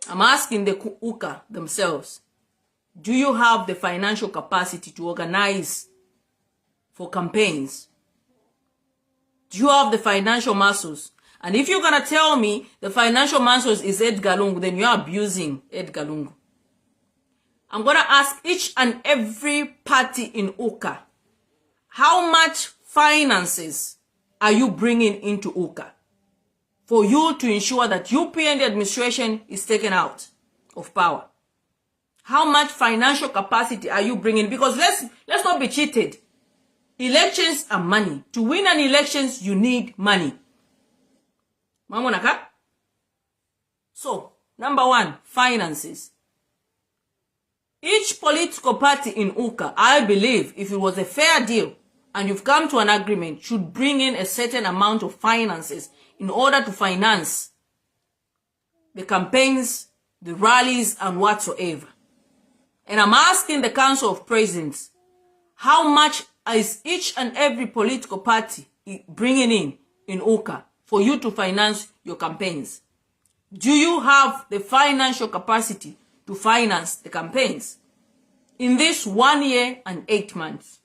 I'm asking the UCA themselves, do you have the financial capacity to organize for campaigns? Do you have the financial muscles? And if you're going to tell me the financial muscles is Edgar Lungu, then you're abusing Edgar Lungu. I'm going to ask each and every party in UCA, how much finances are you bringing into UCA for you to ensure that UPND administration is taken out of power? How much financial capacity are you bringing? Because let's not be cheated. Elections are money. To win an elections, you need money. Mamonaka? So, number one, finances. Each political party in UCA, I believe, if it was a fair deal and you've come to an agreement, should bring in a certain amount of finances in order to finance the campaigns, the rallies, and whatsoever. And I'm asking the Council of Presidents, how much is each and every political party bringing in UCA for you to finance your campaigns? Do you have the financial capacity to finance the campaigns in this 1 year and 8 months?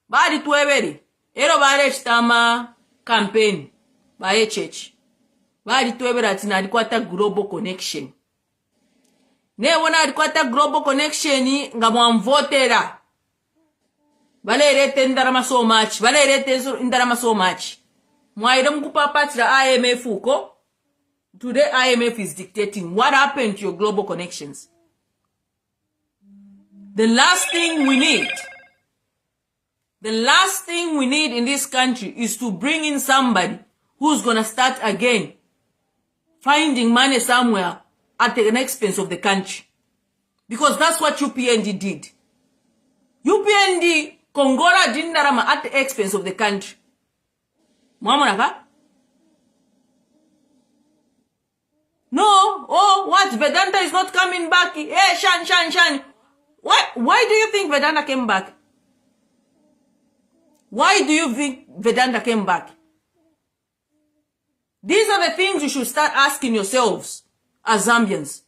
Badi tuweberi, ero bale chitama campaign, bae church. Badi tuweberi atina alikwata global connection. Ne wana alikwata global connection nga mwamvotera. Bale irete ndarama so much, bale irete ndarama so much. Mwaida mkupapatira IMF uko. Today IMF is dictating what happened to your global connections. The last thing we need in this country is to bring in somebody who's gonna start again finding money somewhere at the expense of the country. Because that's what UPND did. UPND Kongora Dindarama at the expense of the country. Mwamonaka? No, oh, what? Vedanta is not coming back. Hey, Shan. Why do you think Vedanta came back? Why do you think Vedanta came back? These are the things you should start asking yourselves as Zambians.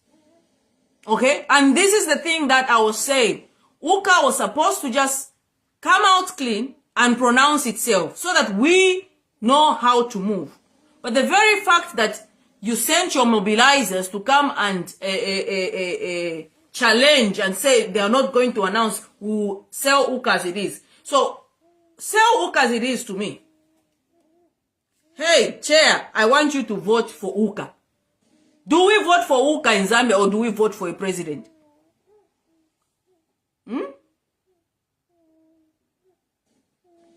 Okay? And this is the thing that I was saying. UCA was supposed to just come out clean and pronounce itself so that we know how to move. But the very fact that you sent your mobilizers to come and challenge and say they are not going to announce who sell UCA as it is. So, sell UCA as it is to me. Hey, chair, I want you to vote for UCA. Do we vote for UCA in Zambia or do we vote for a president?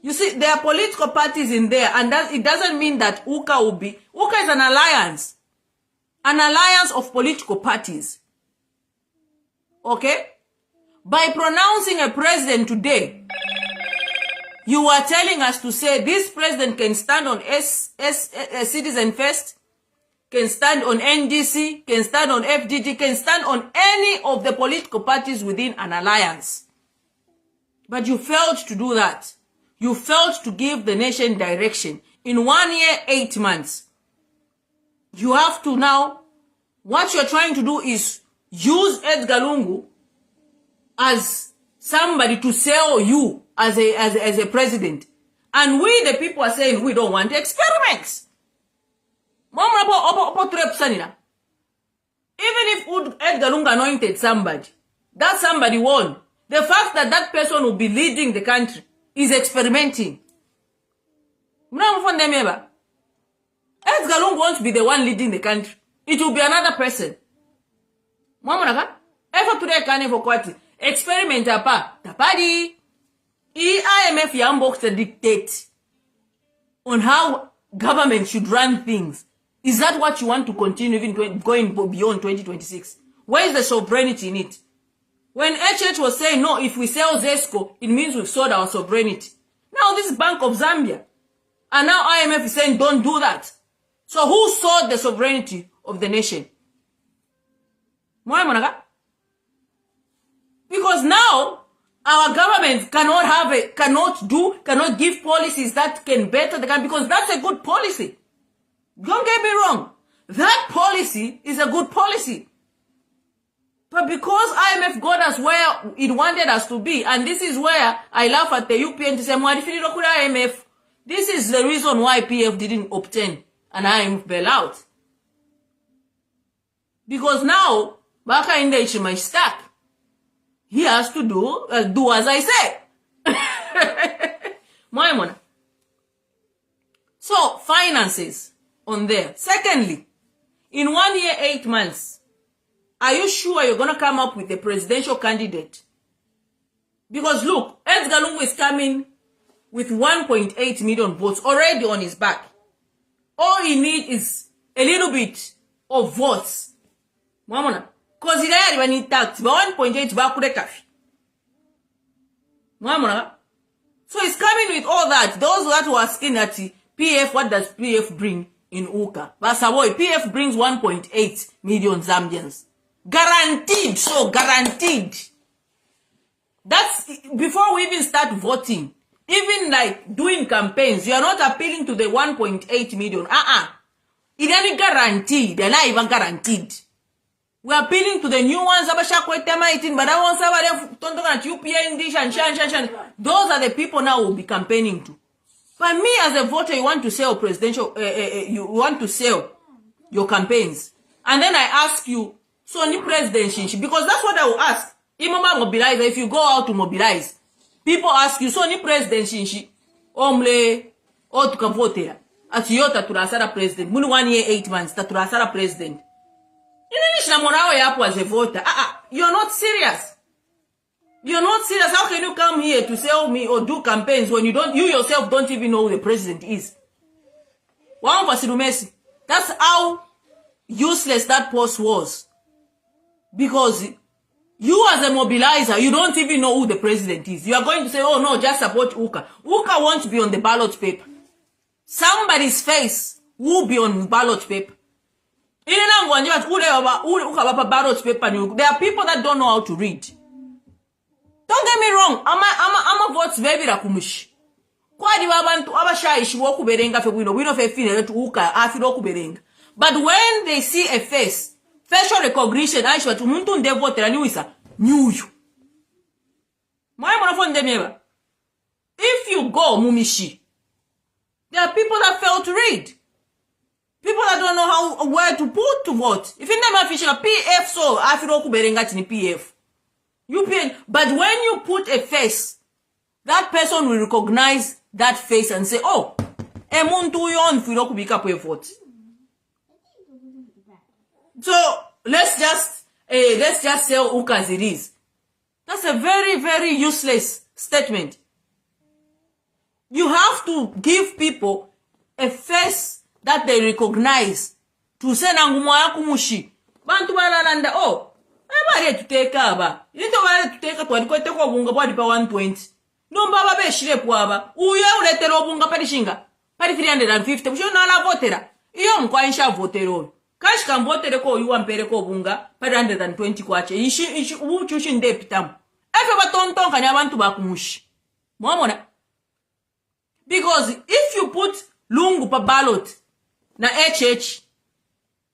You see, there are political parties in there, and that it doesn't mean that UCA will be. UCA is an alliance of political parties. Okay? By pronouncing a president today, you are telling us to say this president can stand on Citizen First, can stand on NDC, can stand on FDD, can stand on any of the political parties within an alliance. But you failed to do that. You failed to give the nation direction. In 1 year, 8 months. You have to now, what you're trying to do is use Edgar Lungu as somebody to sell you as a president. And we, the people, are saying we don't want experiments. Even if Edgar Lungu anointed somebody, that somebody won. The fact that that person will be leading the country is experimenting. Edgar Lungu won't be the one leading the country. It will be another person. Experiment tapadi. IMF yambox dictate on how government should run things. Is that what you want to continue even going beyond 2026? Where is the sovereignty in it? When HH was saying, no, if we sell Zesco, it means we've sold our sovereignty. Now this is Bank of Zambia. And now IMF is saying, don't do that. So who sold the sovereignty of the nation? Because now, our government cannot give policies that can better the country, because that's a good policy. Don't get me wrong. that policy is a good policy. But because IMF got us where it wanted us to be, and this is where I laugh at the UPN to say, IMF, this is the reason why PF didn't obtain an IMF bailout. Because now, Baka in the my stack, he has to do as I say. So, finances on there. Secondly, in 1 year, 8 months, are you sure you're going to come up with a presidential candidate? Because look, Edgar Lungu is coming with 1.8 million votes already on his back. All he needs is a little bit of votes. Because he already need tax, but 1.8 bakurekafi. So he's coming with all that. Those that were asking at PF, what does PF bring in UCA? Basaboy, PF brings 1.8 million Zambians. Guaranteed, so guaranteed. That's before we even start voting. Even like doing campaigns, you are not appealing to the 1.8 million. It ain't guaranteed. They're not even guaranteed. We are appealing to the new ones. But I want UPN, those are the people now we'll be campaigning to. But me as a voter, you want to sell presidential, you want to sell your campaigns. And then I ask you, so any president, because that's what I will ask. If you go out to mobilize, people ask you, so any president, omle, or to vote at Yota to Rasara president, 1 year, 8 months, to Rasara president. As a voter, you're not serious. You're not serious. How can you come here to sell me or do campaigns when you yourself don't even know who the president is? That's how useless that post was. Because you as a mobilizer, you don't even know who the president is. You are going to say, oh no, just support UCA. UCA won't be on the ballot paper. Somebody's face will be on ballot paper. There are people that don't know how to read. Don't get me wrong. I'm a votes baby la kumushi. But when they see a face, facial recognition, if you go mumishi, there are people that fail to read. People that don't know where to put to vote. If you never fish a PF, so I feel PF. UPN. But when you put a face, that person will recognize that face and say, oh, vote. So let's just say UCA as it is. That's a very, very useless statement. You have to give people a face that they recognize to say nangumoya kumushi. Bantu balalanda, oh, everybody to take aba. You need to take a 20 bunga body pa 120. No baba be shire puaba. Uye uletero bunga parishinga. Pari 350. Msho na la votera. Iyo mkwainsha votero. Kash kan votere ko yu ampere ko bunga pari 120 kwache. Ishi uchushi nde pitamu. Efe batonton kanya abantu bakumushi. Mwamona? Because if you put lungu pa ballot na HH,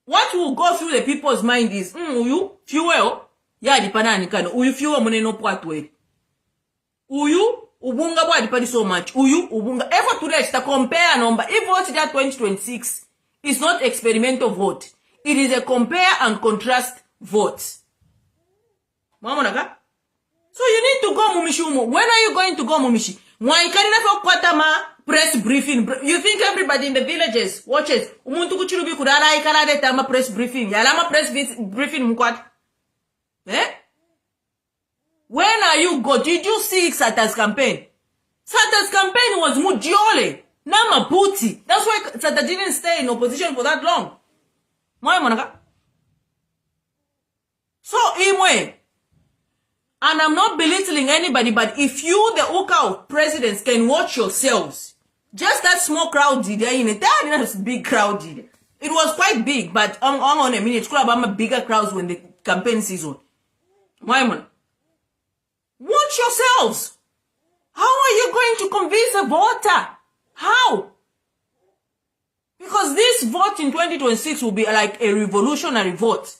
what will go through the people's mind is, uyu fuel ya dipana nikano, uyu fuel muneno pwatwe. Uyu ubunga bwa dipani so much. Uyu ubunga effort to reach the compare number. If vote that 2026 is not experimental vote, it is a compare and contrast vote. Mamonaka? So you need to go mumishumo. When are you going to go mumishi? Mwaikani for kwatama press briefing. You think everybody in the villages watches? Umuntu kuchirubi kudara ikalade tama press briefing. Yalama press briefing mkwat. When are you go? Did you see Sata's campaign? Sata's campaign was mujiole. Nama puti. That's why Sata didn't stay in opposition for that long. Moya monaka. So imwe. And I'm not belittling anybody, but if you, the UCA presidents, can watch yourselves, just that small crowd did in it, that was big crowd did. It was quite big, but on a minute, could have bigger crowds when the campaign season. Watch yourselves. How are you going to convince a voter? How? Because this vote in 2026 will be like a revolutionary vote.